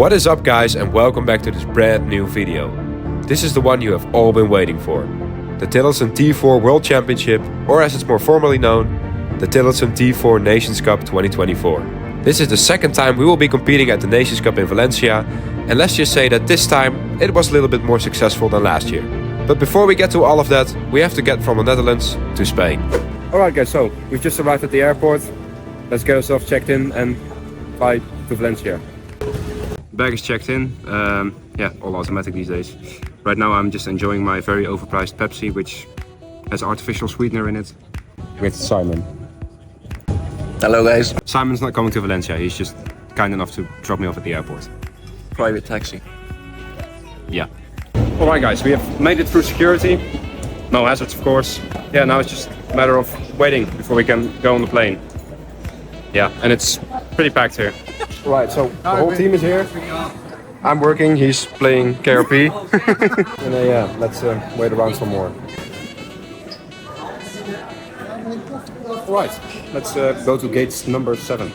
What is up guys, and welcome back to this brand new video. This is the one you have all been waiting for. The Tillotson T4 World Championship, or as it's more formally known, the Tillotson T4 Nations Cup 2024. This is the second time we will be competing at the Nations Cup in Valencia, and let's just say that this time it was a little bit more successful than last year. But before we get to all of that, we have to get from the Netherlands to Spain. Alright guys, so we've just arrived at the airport. Let's get ourselves checked in and fly to Valencia. Bag is checked in, yeah, all automatic these days. Right now I'm just enjoying my very overpriced Pepsi, which has artificial sweetener in it. With Simon. Hello guys. Simon's not coming to Valencia, he's just kind enough to drop me off at the airport. Private taxi. Yeah. Alright guys, we have made it through security. No hazards of course. Yeah, now it's just a matter of waiting before we can go on the plane. Yeah, and it's pretty packed here. Right, so the whole team is here. I'm working, he's playing KRP. And yeah, let's wait around some more. Right, let's go to gate number 7.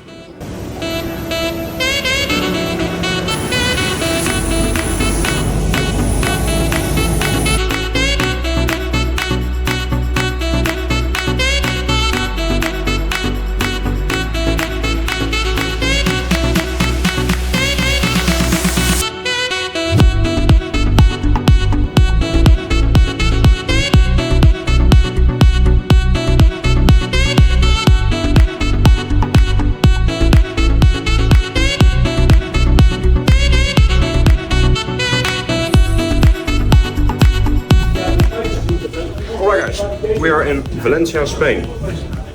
We are in Valencia, Spain.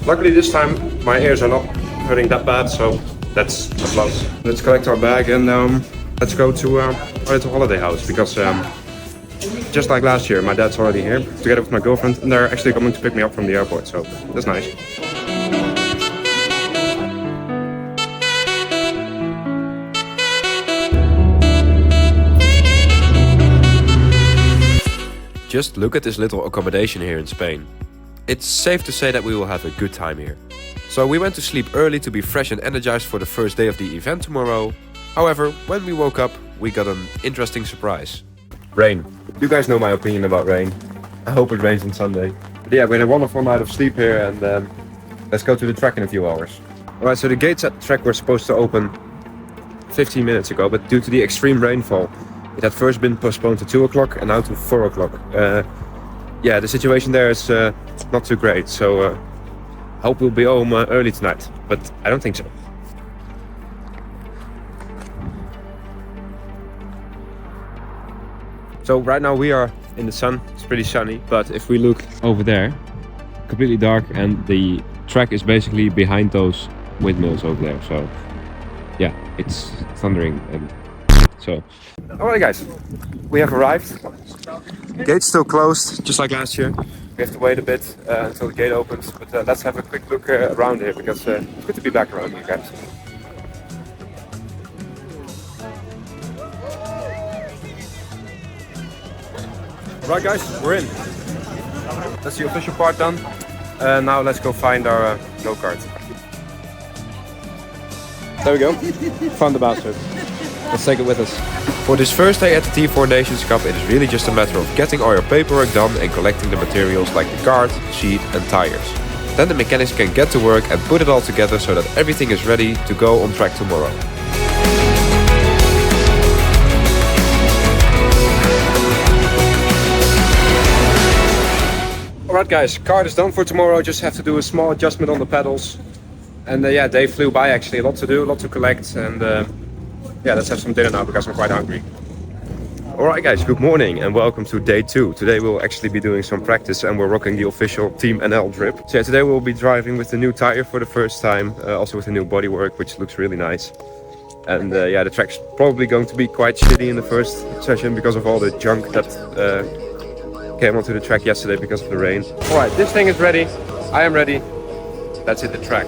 Luckily this time my ears are not hurting that bad, so that's a plus. Let's collect our bag and let's go to our little holiday house, because just like last year my dad's already here together with my girlfriend, and they're actually coming to pick me up from the airport, so that's nice. Just look at this little accommodation here in Spain. It's safe to say that we will have a good time here. So we went to sleep early to be fresh and energized for the first day of the event tomorrow. However, when we woke up, we got an interesting surprise. Rain. You guys know my opinion about rain. I hope it rains on Sunday. But yeah, we had a wonderful night of sleep here, and let's go to the track in a few hours. Alright, so the gates at the track were supposed to open 15 minutes ago, but due to the extreme rainfall, it had first been postponed to 2 o'clock and now to 4 o'clock. Yeah, the situation there is not too great, so hope we'll be home early tonight, but I don't think so. So right now we are in the sun, it's pretty sunny, but if we look over there, completely dark, and the track is basically behind those windmills over there, so yeah, it's thundering and so. Alright guys, we have arrived. Gate's still closed, just like last year. We have to wait a bit until the gate opens, but let's have a quick look around here, because it's good to be back around here, guys. Right guys, we're in. That's the official part done. Now let's go find our go-kart. There we go, found the bastard. Let's take it with us. For this first day at the T4 Nations Cup, it is really just a matter of getting all your paperwork done and collecting the materials like the kart, sheet and tires. Then the mechanics can get to work and put it all together so that everything is ready to go on track tomorrow. Alright guys, kart is done for tomorrow, just have to do a small adjustment on the pedals. And yeah, they flew by actually, a lot to do, a lot to collect, and yeah, let's have some dinner now because I'm quite hungry. Alright guys, good morning and welcome to day 2. Today we'll actually be doing some practice and we're rocking the official Team NL drip. So yeah, today we'll be driving with the new tire for the first time, also with the new bodywork, which looks really nice. And yeah, the track's probably going to be quite shitty in the first session because of all the junk that came onto the track yesterday because of the rain. Alright, this thing is ready, I am ready, let's hit the track.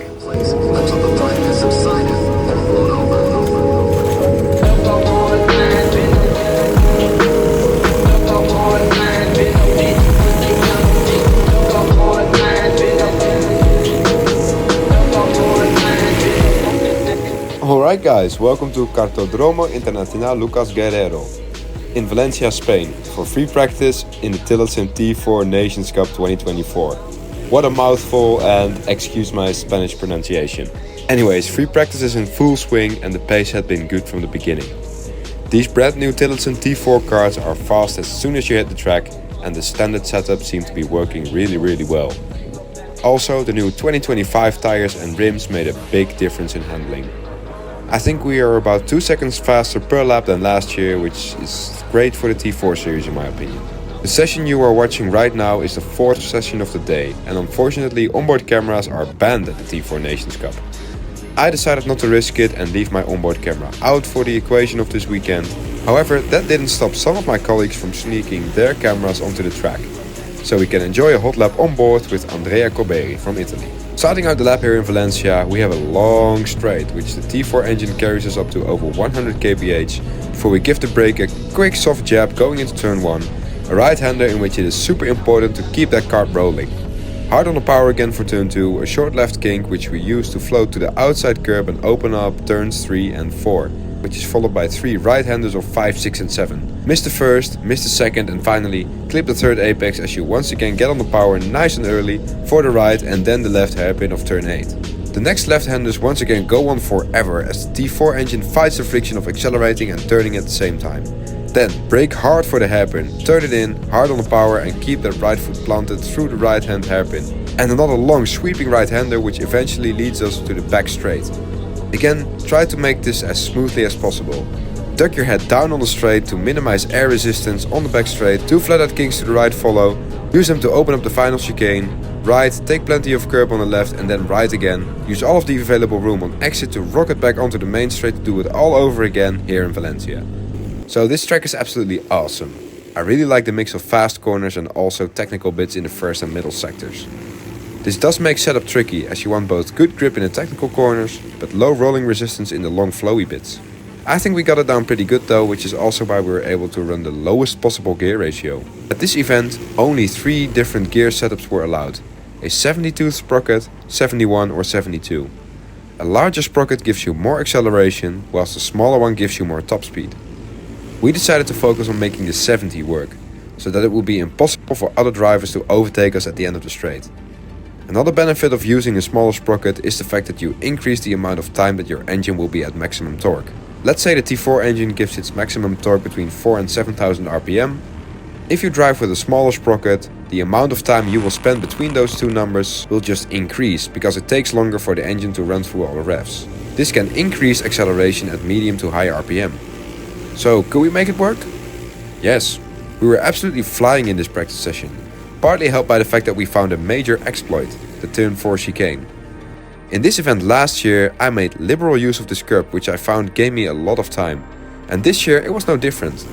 Alright guys, welcome to Cartódromo Internacional Lucas Guerrero in Valencia, Spain for free practice in the Tillotson T4 Nations Cup 2024. What a mouthful, and excuse my Spanish pronunciation. Anyways, free practice is in full swing and the pace had been good from the beginning. These brand new Tillotson T4 cars are fast as soon as you hit the track, and the standard setup seemed to be working really well. Also, the new 2025 tires and rims made a big difference in handling. I think we are about 2 seconds faster per lap than last year, which is great for the T4 series in my opinion. The session you are watching right now is the 4th session of the day, and unfortunately onboard cameras are banned at the T4 Nations Cup. I decided not to risk it and leave my onboard camera out for the equation of this weekend. However, that didn't stop some of my colleagues from sneaking their cameras onto the track, so we can enjoy a hot lap on board with Andrea Corberi from Italy. Starting out the lap here in Valencia, we have a long straight, which the T4 engine carries us up to over 100 kph before we give the brake a quick soft jab going into turn 1, a right-hander in which it is super important to keep that kart rolling. Hard on the power again for turn 2, a short left kink which we use to float to the outside curb and open up turns 3 and 4. Which is followed by 3 right-handers of 5, 6 and 7. Miss the first, miss the second and finally clip the third apex as you once again get on the power nice and early for the right and then the left hairpin of turn 8. The next left-handers once again go on forever as the T4 engine fights the friction of accelerating and turning at the same time. Then brake hard for the hairpin, turn it in, hard on the power and keep that right foot planted through the right-hand hairpin. And another long sweeping right-hander which eventually leads us to the back straight. Again, try to make this as smoothly as possible. Duck your head down on the straight to minimize air resistance on the back straight, 2 flat-out kinks to the right follow, use them to open up the final chicane, right, take plenty of curb on the left and then right again, use all of the available room on exit to rocket back onto the main straight to do it all over again here in Valencia. So this track is absolutely awesome. I really like the mix of fast corners and also technical bits in the first and middle sectors. This does make setup tricky as you want both good grip in the technical corners, but low rolling resistance in the long flowy bits. I think we got it down pretty good though, which is also why we were able to run the lowest possible gear ratio. At this event, only 3 different gear setups were allowed. A 72 sprocket, 71 or 72. A larger sprocket gives you more acceleration, whilst a smaller one gives you more top speed. We decided to focus on making the 70 work, so that it would be impossible for other drivers to overtake us at the end of the straight. Another benefit of using a smaller sprocket is the fact that you increase the amount of time that your engine will be at maximum torque. Let's say the T4 engine gives its maximum torque between 4 and 7000 rpm. If you drive with a smaller sprocket, the amount of time you will spend between those two numbers will just increase because it takes longer for the engine to run through all the revs. This can increase acceleration at medium to high rpm. So could we make it work? Yes, we were absolutely flying in this practice session. Partly helped by the fact that we found a major exploit, the turn 4 chicane. In this event last year I made liberal use of this curb, which I found gave me a lot of time, and this year it was no different.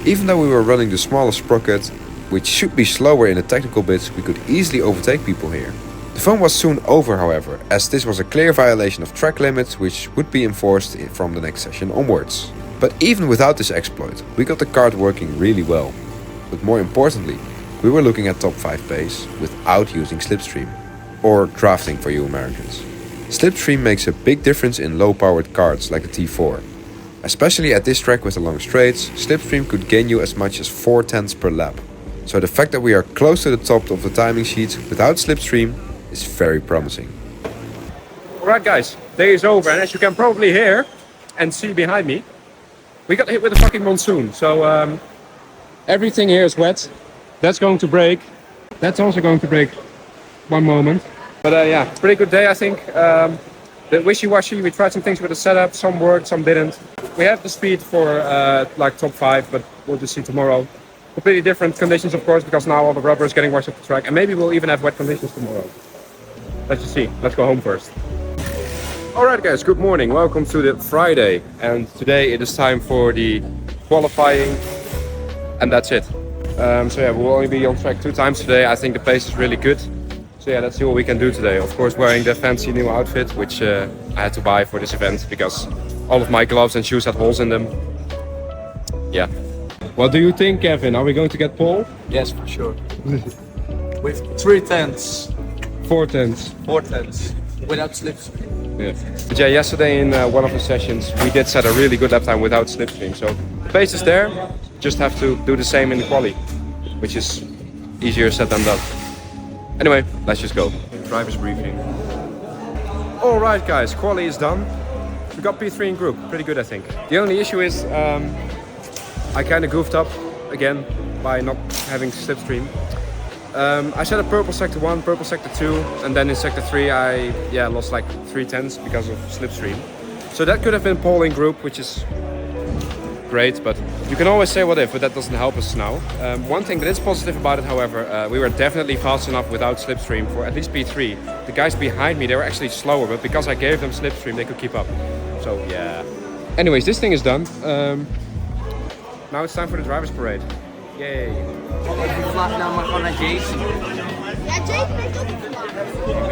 Even though we were running the smaller sprocket, which should be slower in the technical bits, we could easily overtake people here. The fun was soon over however, as this was a clear violation of track limits which would be enforced from the next session onwards. But even without this exploit, we got the kart working really well. But more importantly, we were looking at top 5 pace without using slipstream, or drafting for you Americans. Slipstream makes a big difference in low-powered karts like the T4. Especially at this track with the long straights, slipstream could gain you as much as 4 tenths per lap. So the fact that we are close to the top of the timing sheet without slipstream is very promising. Alright guys, day is over and as you can probably hear and see behind me, we got hit with a fucking monsoon. So everything here is wet. That's going to break. That's also going to break one moment. But yeah, pretty good day I think. The wishy-washy, we tried some things with the setup, some worked, some didn't. We have the speed for like top 5, but we'll just see tomorrow. Completely different conditions of course, because now all the rubber is getting washed off the track and maybe we'll even have wet conditions tomorrow. Let's just see, let's go home first. Alright guys, good morning, welcome to the Friday. And today it is time for the qualifying and that's it. So yeah, we'll only be on track 2 times today. I think the pace is really good. So yeah, let's see what we can do today. Of course wearing the fancy new outfit, which I had to buy for this event because all of my gloves and shoes had holes in them. Yeah. What do you think, Kevin? Are we going to get pole? Yes, for sure. With 3 tenths. 4 tenths. 4 tenths. Without slips. Yeah. But yeah, yesterday in one of the sessions we did set a really good lap time without slipstream. So the pace is there, just have to do the same in the quali, which is easier said than done. Anyway, let's just go. Driver's briefing. Alright guys, quali is done. We got P3 in group, pretty good I think. The only issue is I kind of goofed up again by not having slipstream. I set a purple sector 1, purple sector 2, and then in sector 3 I lost like 3/10 because of slipstream. So that could have been pole in group, which is great, but you can always say what if, but that doesn't help us now. One thing that is positive about it, however, we were definitely fast enough without slipstream for at least P3. The guys behind me, they were actually slower, but because I gave them slipstream, they could keep up. So yeah. Anyways, this thing is done. Now it's time for the driver's parade. Yay. Vlak nou maar gewoon naar Jason. Ja, Jason weet ook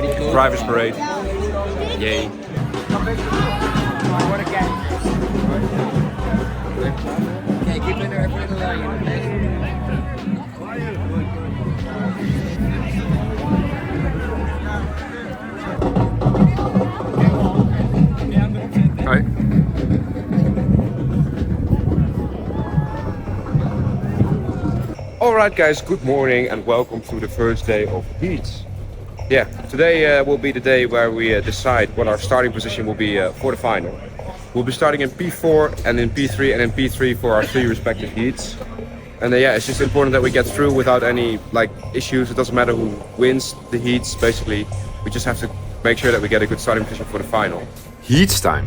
niet. Driver's parade. Yay. Kijk, ik ben er even in de lijn. Hi. Alright guys, good morning and welcome to the first day of heats. Yeah, today will be the day where we decide what our starting position will be for the final. We'll be starting in P4 and in P3 and in P3 for our 3 respective heats. And yeah, it's just important that we get through without any issues. It doesn't matter who wins the heats, basically. We just have to make sure that we get a good starting position for the final. Heats time.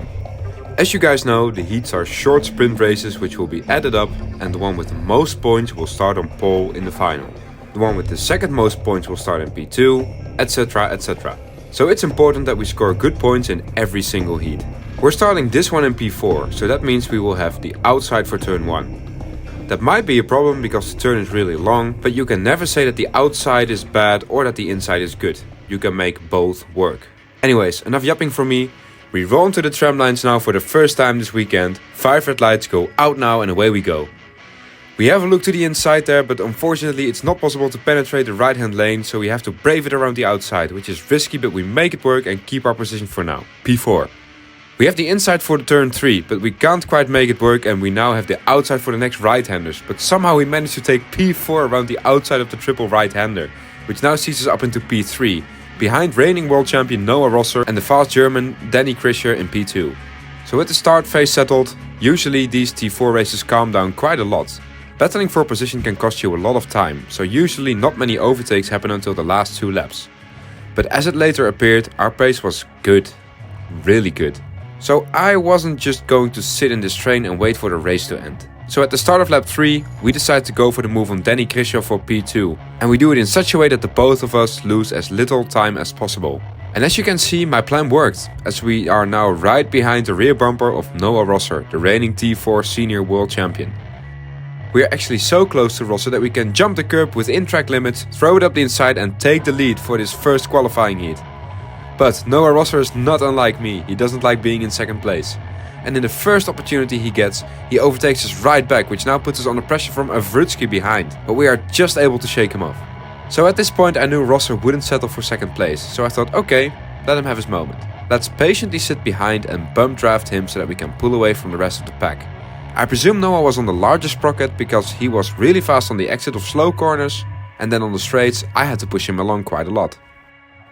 As you guys know, the heats are short sprint races which will be added up, and the one with the most points will start on pole in the final. The one with the second most points will start in P2, etc, etc. So it's important that we score good points in every single heat. We're starting this one in P4, so that means we will have the outside for turn 1. That might be a problem because the turn is really long, but you can never say that the outside is bad or that the inside is good. You can make both work. Anyways, enough yapping from me. We roll onto the tram lines now for the first time this weekend. 5 red lights go out now and away we go. We have a look to the inside there, but unfortunately it's not possible to penetrate the right hand lane, so we have to brave it around the outside, which is risky, but we make it work and keep our position for now. P4. We have the inside for the turn 3, but we can't quite make it work, and we now have the outside for the next right-handers. But somehow we managed to take P4 around the outside of the triple right-hander, which now sees us up into P3. Behind reigning world champion Noah Rosser and the fast German Danny Krischer in P2. So with the start phase settled, usually these T4 races calm down quite a lot. Battling for position can cost you a lot of time, so usually not many overtakes happen until the last 2 laps. But as it later appeared, our pace was good. Really good. So I wasn't just going to sit in this train and wait for the race to end. So at the start of lap 3, we decided to go for the move on Danny Krischer for P2. And we do it in such a way that the both of us lose as little time as possible. And as you can see, my plan worked, as we are now right behind the rear bumper of Noah Rosser, the reigning T4 senior world champion. We are actually so close to Rosser that we can jump the curb within track limits, throw it up the inside and take the lead for this first qualifying heat. But Noah Rosser is not unlike me, he doesn't like being in second place. And in the first opportunity he gets, he overtakes us right back, which now puts us under pressure from Avrutsky behind, but we are just able to shake him off. So at this point I knew Rosser wouldn't settle for second place, so I thought okay, let him have his moment. Let's patiently sit behind and bump draft him so that we can pull away from the rest of the pack. I presume Noah was on the largest sprocket because he was really fast on the exit of slow corners, and then on the straights I had to push him along quite a lot.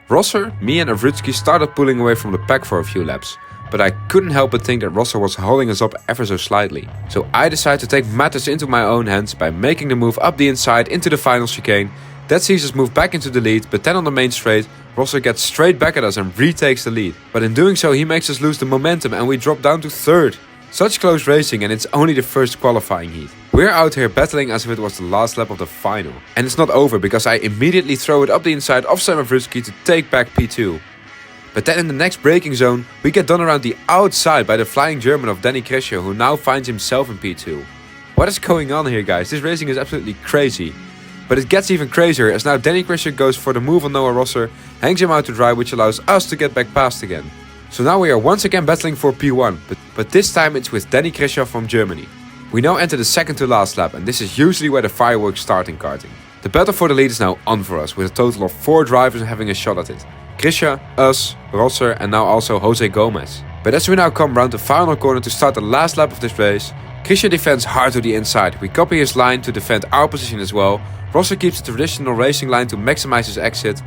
Rosser, me and Avrutsky started pulling away from the pack for a few laps, but I couldn't help but think that Rosser was holding us up ever so slightly. So I decided to take matters into my own hands by making the move up the inside into the final chicane. That sees us move back into the lead, but then on the main straight, Rosser gets straight back at us and retakes the lead. But in doing so he makes us lose the momentum and we drop down to 3rd. Such close racing, and it's only the first qualifying heat. We're out here battling as if it was the last lap of the final. And it's not over because I immediately throw it up the inside of Sam Avrutsky to take back P2. But then in the next braking zone, we get done around the outside by the flying German of Danny Krischer, who now finds himself in P2. What is going on here, guys? This racing is absolutely crazy. But it gets even crazier as now Danny Krischer goes for the move on Noah Rosser, hangs him out to dry, which allows us to get back past again. So now we are once again battling for P1, but this time it's with Danny Krischer from Germany. We now enter the second to last lap, and this is usually where the fireworks start in karting. The battle for the lead is now on for us, with a total of 4 drivers having a shot at it. Krisha, us, Rosser and now also Jose Gomez. But as we now come round the final corner to start the last lap of this race, Krisha defends hard to the inside. We copy his line to defend our position as well. Rosser keeps the traditional racing line to maximize his exit.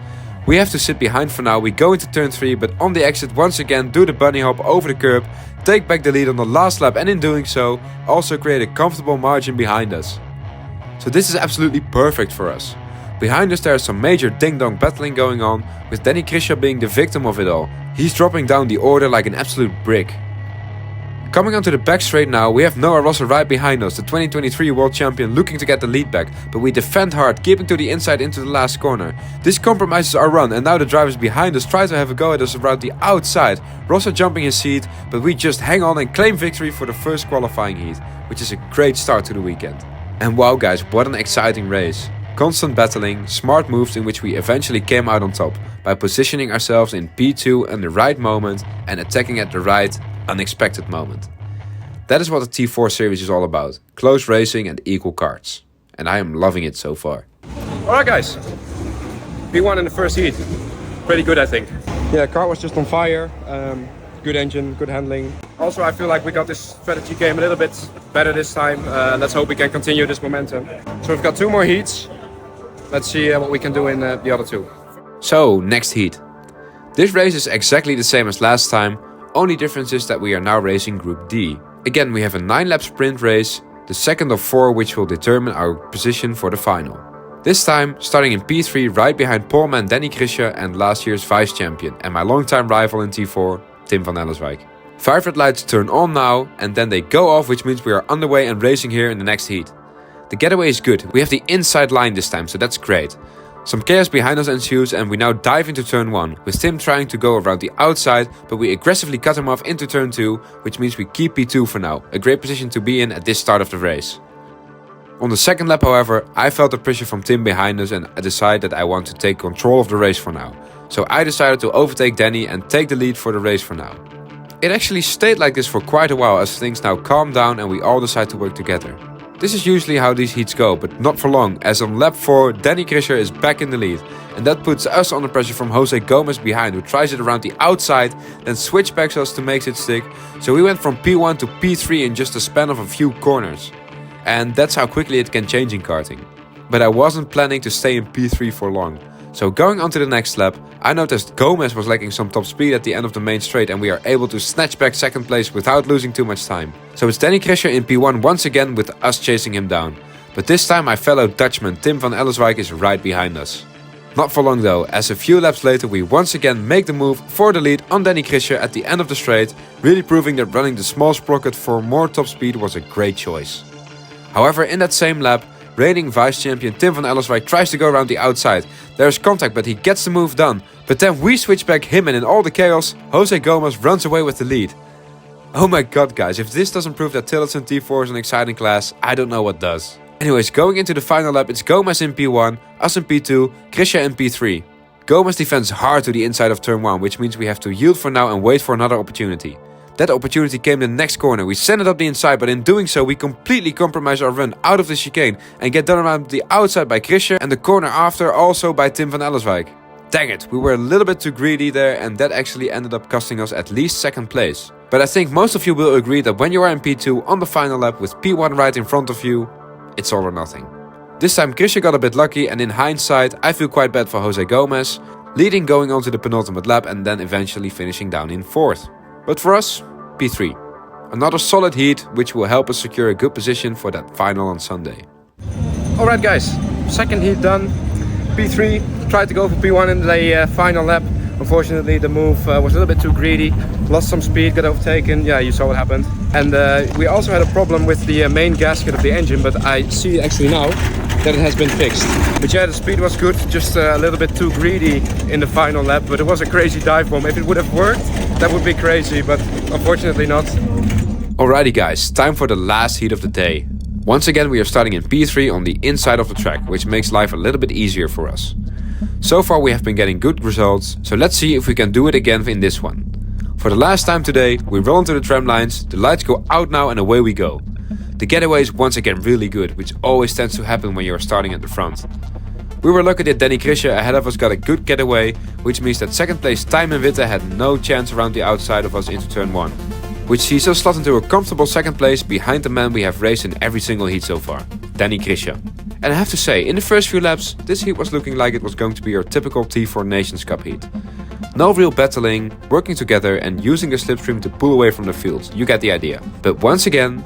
We have to sit behind for now. We go into turn 3, but on the exit once again do the bunny hop over the curb, take back the lead on the last lap, and in doing so also create a comfortable margin behind us. So this is absolutely perfect for us. Behind us there is some major ding-dong battling going on, with Danny Krisha being the victim of it all. He's dropping down the order like an absolute brick. Coming onto the back straight now, we have Noah Rosser right behind us, the 2023 world champion looking to get the lead back, but we defend hard, keeping to the inside into the last corner. This compromises our run, and now the drivers behind us try to have a go at us around the outside. Rosser jumping his seat, but we just hang on and claim victory for the first qualifying heat, which is a great start to the weekend. And wow guys, what an exciting race. Constant battling, smart moves in which we eventually came out on top by positioning ourselves in P2 in the right moment and attacking at the right, unexpected moment. That is what the T4 series is all about, close racing and equal karts. And I am loving it so far. Alright guys, P1 in the first heat. Pretty good I think. Yeah, car was just on fire. Good engine, good handling. Also I feel like we got this strategy game a little bit better this time. Let's hope we can continue this momentum. So we've got 2 more heats. Let's see what we can do in the other 2. So, next heat. This race is exactly the same as last time, only difference is that we are now racing Group D. Again, we have a 9-lap sprint race, the second of 4 which will determine our position for the final. This time, starting in P3 right behind poleman Danny Krisha and last year's vice champion and my longtime rival in T4, Tim van Ellerswijk. 5 red lights turn on now and then they go off, which means we are underway and racing here in the next heat. The getaway is good, we have the inside line this time, so that's great. Some chaos behind us ensues and we now dive into turn 1, with Tim trying to go around the outside, but we aggressively cut him off into turn 2, which means we keep P2 for now, a great position to be in at this start of the race. On the second lap however, I felt the pressure from Tim behind us and I decided that I want to take control of the race for now. So I decided to overtake Danny and take the lead for the race for now. It actually stayed like this for quite a while as things now calm down and we all decide to work together. This is usually how these heats go, but not for long, as on lap 4 Danny Krisha is back in the lead. And that puts us under pressure from Jose Gomez behind, who tries it around the outside, then switchbacks us to make it stick. So we went from P1 to P3 in just a span of a few corners. And that's how quickly it can change in karting. But I wasn't planning to stay in P3 for long. So going on to the next lap, I noticed Gomez was lacking some top speed at the end of the main straight and we are able to snatch back second place without losing too much time. So it's Danny Krisha in P1 once again with us chasing him down. But this time my fellow Dutchman Tim van Ellerswijk is right behind us. Not for long though, as a few laps later we once again make the move for the lead on Danny Krisha at the end of the straight, really proving that running the small sprocket for more top speed was a great choice. However, in that same lap, reigning vice champion Tim van Ellerswijk tries to go around the outside. There is contact but he gets the move done. But then we switch back him and in all the chaos, Jose Gomez runs away with the lead. Oh my god guys, if this doesn't prove that Tillotson T4 is an exciting class, I don't know what does. Anyways, going into the final lap, it's Gomez in P1, us in P2, Krisha in P3. Gomez defends hard to the inside of turn 1, which means we have to yield for now and wait for another opportunity. That opportunity came in the next corner, we send it up the inside, but in doing so we completely compromise our run out of the chicane and get done around the outside by Krisha and the corner after also by Tim van Ellerswijk. Dang it, we were a little bit too greedy there and that actually ended up costing us at least second place. But I think most of you will agree that when you are in P2 on the final lap with P1 right in front of you, it's all or nothing. This time Krisha got a bit lucky and in hindsight I feel quite bad for Jose Gomez, leading going on to the penultimate lap and then eventually finishing down in 4th. But for us, P3. Another solid heat which will help us secure a good position for that final on Sunday. Alright guys, second heat done. P3, tried to go for P1 in the final lap. Unfortunately the move was a little bit too greedy, lost some speed, got overtaken, yeah, you saw what happened. And we also had a problem with the main gasket of the engine, but I see actually now that it has been fixed. But yeah, the speed was good, just a little bit too greedy in the final lap, but it was a crazy dive bomb. If it would have worked, that would be crazy, but unfortunately not. Alrighty guys, time for the last heat of the day. Once again we are starting in P3 on the inside of the track, which makes life a little bit easier for us. So far we have been getting good results, so let's see if we can do it again in this one. For the last time today, we roll into the tram lines, the lights go out now and away we go. The getaway is once again really good, which always tends to happen when you are starting at the front. We were lucky that Danny Krisje ahead of us got a good getaway, which means that second place Tijmen Witte had no chance around the outside of us into turn 1, which sees us slot into a comfortable second place behind the man we have raced in every single heat so far, Danny Krisje. And I have to say, in the first few laps, this heat was looking like it was going to be your typical T4 Nations Cup heat. No real battling, working together and using the slipstream to pull away from the field, you get the idea. But once again,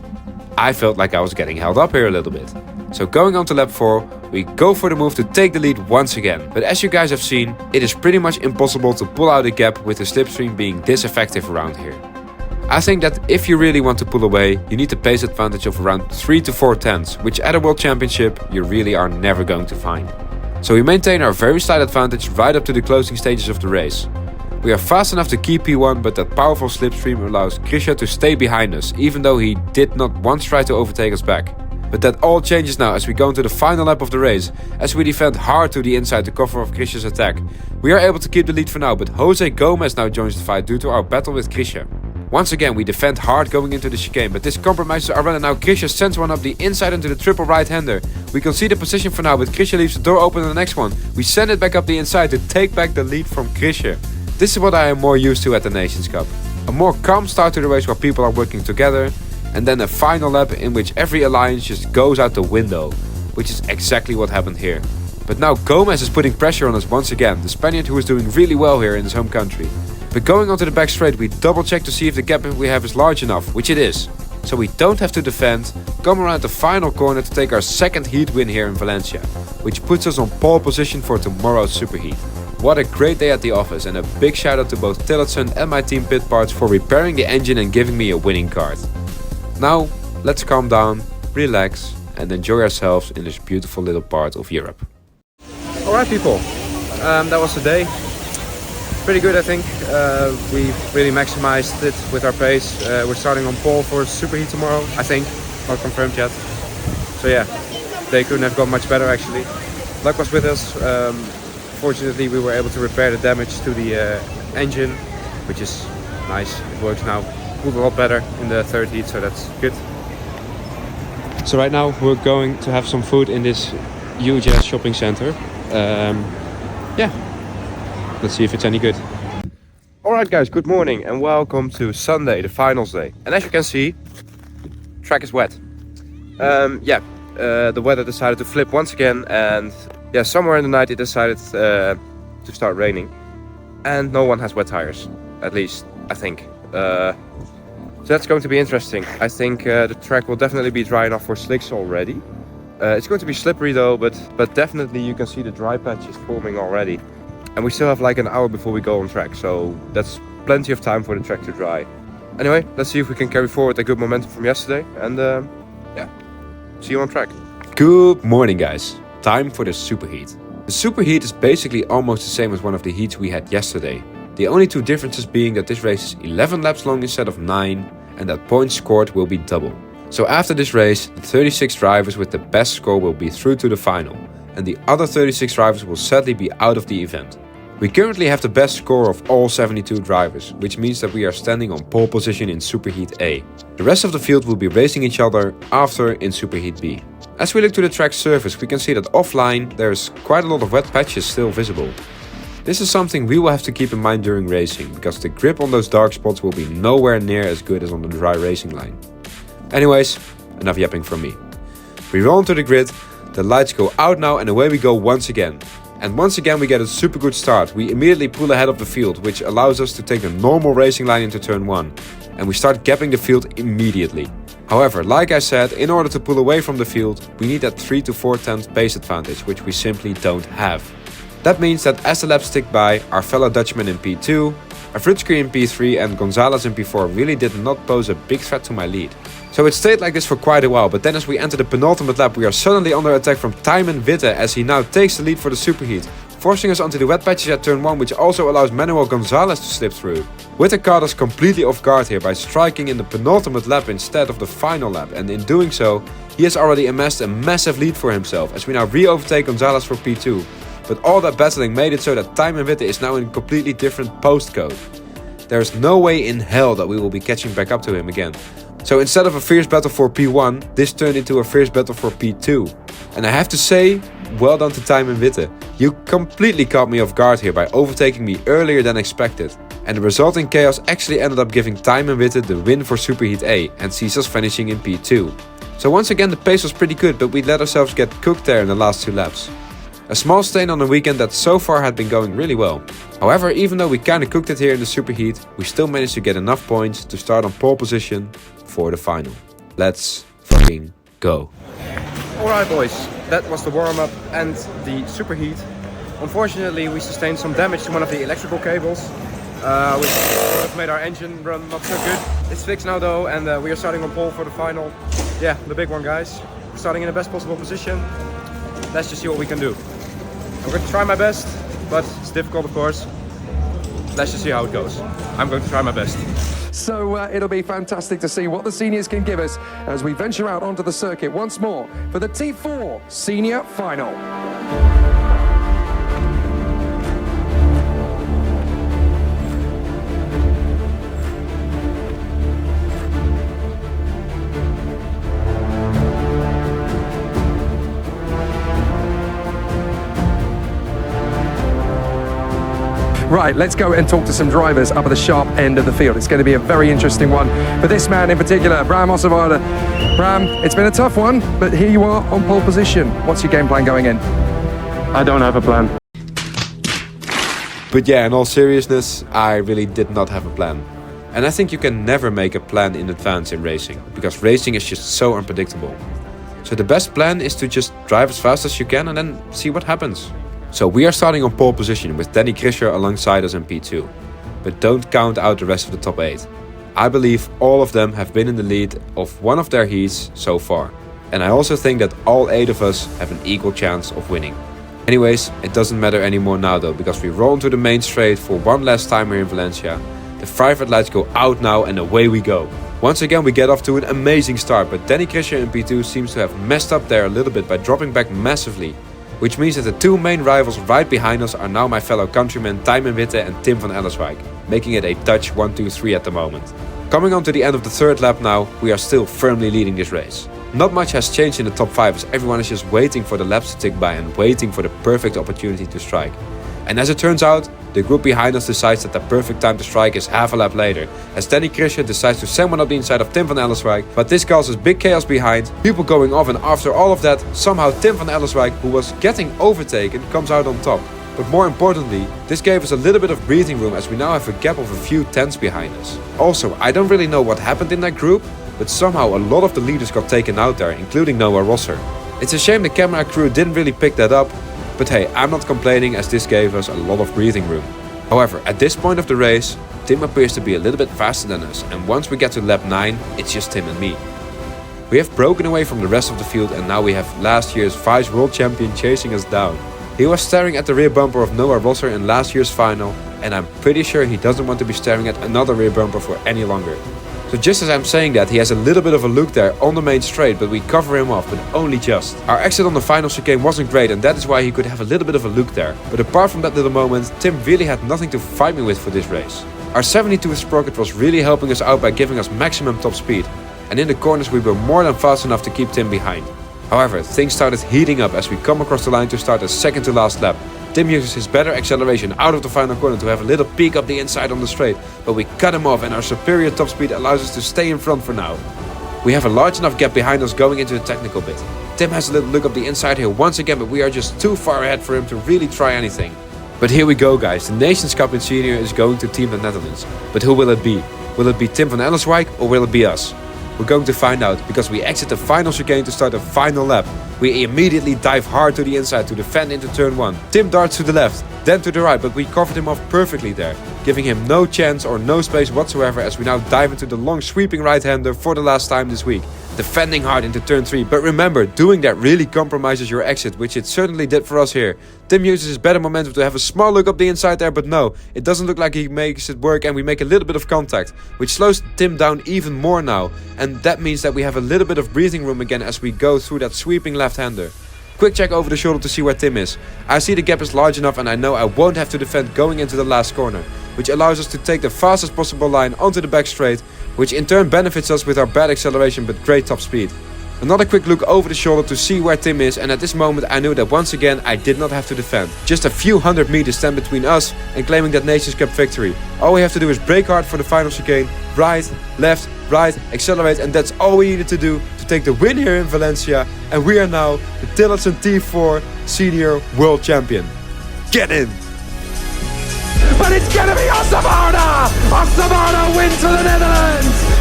I felt like I was getting held up here a little bit. So going on to lap 4, we go for the move to take the lead once again. But as you guys have seen, it is pretty much impossible to pull out a gap with the slipstream being this effective around here. I think that if you really want to pull away, you need a pace advantage of around 3 to 4 tenths, which at a World Championship you really are never going to find. So we maintain our very slight advantage right up to the closing stages of the race. We are fast enough to keep P1, but that powerful slipstream allows Krisje to stay behind us, even though he did not once try to overtake us back. But that all changes now as we go into the final lap of the race, as we defend hard to the inside to cover off Krisje's attack. We are able to keep the lead for now, but Jose Gomez now joins the fight due to our battle with Krisje. Once again we defend hard going into the chicane, but this compromises our run and now Krisje sends one up the inside into the triple right-hander. We can see the position for now, but Krisje leaves the door open on the next one. We send it back up the inside to take back the lead from Krisje. This is what I am more used to at the Nations Cup. A more calm start to the race where people are working together, and then a final lap in which every alliance just goes out the window, which is exactly what happened here. But now Gomez is putting pressure on us once again, the Spaniard who is doing really well here in his home country. But going onto the back straight, we double check to see if the gap we have is large enough, which it is. So we don't have to defend, come around the final corner to take our second heat win here in Valencia, which puts us on pole position for tomorrow's superheat. What a great day at the office, and a big shout out to both Tillotson and my team Pit Parts for repairing the engine and giving me a winning card. Now, let's calm down, relax and enjoy ourselves in this beautiful little part of Europe. Alright people, that was the day. Pretty good I think. We really maximized it with our pace. We're starting on pole for superheat tomorrow, I think. Not confirmed yet. So yeah, they couldn't have gone much better actually. Luck was with us. Fortunately we were able to repair the damage to the engine, which is nice. It works now. Pulled a lot better in the third heat, so that's good. So right now we're going to have some food in this huge ass shopping center. Yeah, let's see if it's any good. Alright guys, good morning and welcome to Sunday, the finals day. And as you can see, track is wet. The weather decided to flip once again, and yeah, somewhere in the night it decided to start raining. And no one has wet tires, at least I think. So that's going to be interesting. I think the track will definitely be dry enough for slicks already. It's going to be slippery though, but definitely you can see the dry patches forming already. And we still have like an hour before we go on track, so that's plenty of time for the track to dry. Anyway, let's see if we can carry forward the good momentum from yesterday, and yeah, see you on track. Good morning guys, time for the superheat. The superheat is basically almost the same as one of the heats we had yesterday. The only two differences being that this race is 11 laps long instead of 9, and that points scored will be double. So after this race, the 36 drivers with the best score will be through to the final, and the other 36 drivers will sadly be out of the event. We currently have the best score of all 72 drivers, which means that we are standing on pole position in Superheat A. The rest of the field will be racing each other after in Superheat B. As we look to the track's surface, we can see that offline there is quite a lot of wet patches still visible. This is something we will have to keep in mind during racing, because the grip on those dark spots will be nowhere near as good as on the dry racing line. Anyways, enough yapping from me. We roll onto the grid, the lights go out now and away we go once again. And once again we get a super good start. We immediately pull ahead of the field, which allows us to take the normal racing line into turn 1. And we start gapping the field immediately. However, like I said, in order to pull away from the field, we need that 3 to 4 tenths pace advantage, which we simply don't have. That means that as the laps tick by, our fellow Dutchman in P2, Avrutsky in P3 and Gonzalez in P4 really did not pose a big threat to my lead. So it stayed like this for quite a while, but then as we enter the penultimate lap we are suddenly under attack from Tijmen Witte as he now takes the lead for the superheat, forcing us onto the wet patches at turn 1, which also allows Manuel Gonzalez to slip through. Witte caught us completely off guard here by striking in the penultimate lap instead of the final lap, and in doing so, he has already amassed a massive lead for himself as we now re-overtake Gonzalez for P2. But all that battling made it so that Tijmen Witte is now in a completely different postcode. There is no way in hell that we will be catching back up to him again. So instead of a fierce battle for P1, this turned into a fierce battle for P2. And I have to say, well done to Emmen Witte. You completely caught me off guard here by overtaking me earlier than expected. And the resulting chaos actually ended up giving Emmen Witte the win for Superheat A and sees us finishing in P2. So once again the pace was pretty good, but we let ourselves get cooked there in the last 2 laps. A small stain on a weekend that so far had been going really well. However, even though we kinda cooked it here in the Superheat, we still managed to get enough points to start on pole position for the final. Let's fucking go. Alright boys, that was the warm-up and the superheat. Unfortunately we sustained some damage to one of the electrical cables, which sort of made our engine run not so good. It's fixed now though, and we are starting on pole for the final. Yeah, the big one guys. We're starting in the best possible position. Let's just see what we can do. I'm going to try my best, but it's difficult of course. Let's just see how it goes. I'm going to try my best. So it'll be fantastic to see what the seniors can give us as we venture out onto the circuit once more for the T4 Senior Final. Right, let's go and talk to some drivers up at the sharp end of the field. It's going to be a very interesting one for this man in particular, Bram Ossewaarde. Bram, it's been a tough one, but here you are on pole position. What's your game plan going in? I don't have a plan. But yeah, in all seriousness, I really did not have a plan. And I think you can never make a plan in advance in racing, because racing is just so unpredictable. So the best plan is to just drive as fast as you can and then see what happens. So we are starting on pole position with Danny Krischer alongside us in P2. But don't count out the rest of the top 8. I believe all of them have been in the lead of one of their heats so far. And I also think that all 8 of us have an equal chance of winning. Anyways, it doesn't matter anymore now though, because we roll into the main straight for one last time here in Valencia. The 5 red lights go out now and away we go. Once again we get off to an amazing start, but Danny Krischer in P2 seems to have messed up there a little bit by dropping back massively. Which means that the 2 main rivals right behind us are now my fellow countrymen Emmen Witte and Tim van Ellerswijk, making it a Dutch 1-2-3 at the moment. Coming on to the end of the 3rd lap now, we are still firmly leading this race. Not much has changed in the top 5 as everyone is just waiting for the laps to tick by and waiting for the perfect opportunity to strike. And as it turns out, the group behind us decides that the perfect time to strike is half a lap later, as Danny Krischer decides to send one up the inside of Tim van Ellerswijk, but this causes big chaos behind, people going off, and after all of that, somehow Tim van Ellerswijk, who was getting overtaken, comes out on top. But more importantly, this gave us a little bit of breathing room as we now have a gap of a few tenths behind us. Also, I don't really know what happened in that group, but somehow a lot of the leaders got taken out there, including Noah Rosser. It's a shame the camera crew didn't really pick that up, but hey, I'm not complaining as this gave us a lot of breathing room. However, at this point of the race, Tim appears to be a little bit faster than us, and once we get to lap 9, it's just Tim and me. We have broken away from the rest of the field and now we have last year's Vice World Champion chasing us down. He was staring at the rear bumper of Noah Rosser in last year's final, and I'm pretty sure he doesn't want to be staring at another rear bumper for any longer. So just as I'm saying that, he has a little bit of a look there on the main straight, but we cover him off, but only just. Our exit on the final chicane wasn't great, and that is why he could have a little bit of a look there. But apart from that little moment, Tim really had nothing to fight me with for this race. Our 72 sprocket was really helping us out by giving us maximum top speed, and in the corners we were more than fast enough to keep Tim behind. However, things started heating up as we come across the line to start the second to last lap. Tim uses his better acceleration out of the final corner to have a little peek up the inside on the straight, but we cut him off and our superior top speed allows us to stay in front for now. We have a large enough gap behind us going into the technical bit. Tim has a little look up the inside here once again, but we are just too far ahead for him to really try anything. But here we go guys, the Nations Cup in Senior is going to Team the Netherlands. But who will it be? Will it be Tim van Ellerswijk or will it be us? We're going to find out, because we exit the final chicane to start the final lap. We immediately dive hard to the inside to defend into turn 1. Tim darts to the left, then to the right, but we covered him off perfectly there, giving him no chance or no space whatsoever as we now dive into the long sweeping right-hander for the last time this week. Defending hard into turn 3, but remember, doing that really compromises your exit, which it certainly did for us here. Tim uses his better momentum to have a small look up the inside there, but no, it doesn't look like he makes it work and we make a little bit of contact, which slows Tim down even more now, and that means that we have a little bit of breathing room again as we go through that sweeping left-hander. Quick check over the shoulder to see where Tim is. I see the gap is large enough and I know I won't have to defend going into the last corner, which allows us to take the fastest possible line onto the back straight, which in turn benefits us with our bad acceleration but great top speed. Another quick look over the shoulder to see where Tim is, and at this moment I knew that once again I did not have to defend. Just a few hundred meters stand between us and claiming that Nations Cup victory. All we have to do is brake hard for the final chicane, right, left, right, accelerate, and that's all we needed to do to take the win here in Valencia, and we are now the Tillotson T4 Senior World Champion. Get in! But it's going to be Ossavarda! Ossavarda wins for the Netherlands!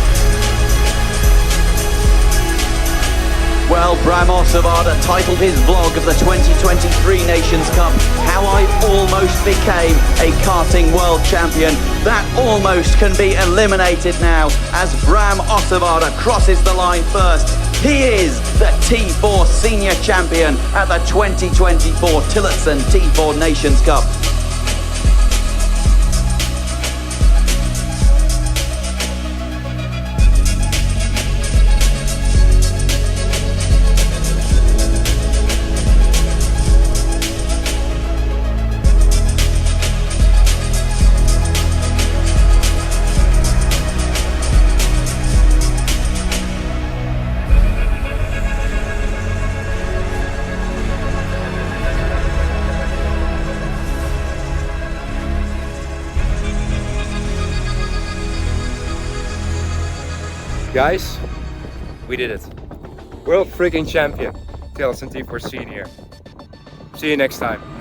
Well, Bram Ossavarda titled his vlog of the 2023 Nations Cup, How I Almost Became a Karting World Champion. That almost can be eliminated now as Bram Ossavarda crosses the line first. He is the T4 Senior Champion at the 2024 Tillotson T4 Nations Cup. Guys, we did it. World freaking champion, Tillotson T4 Senior. See you next time.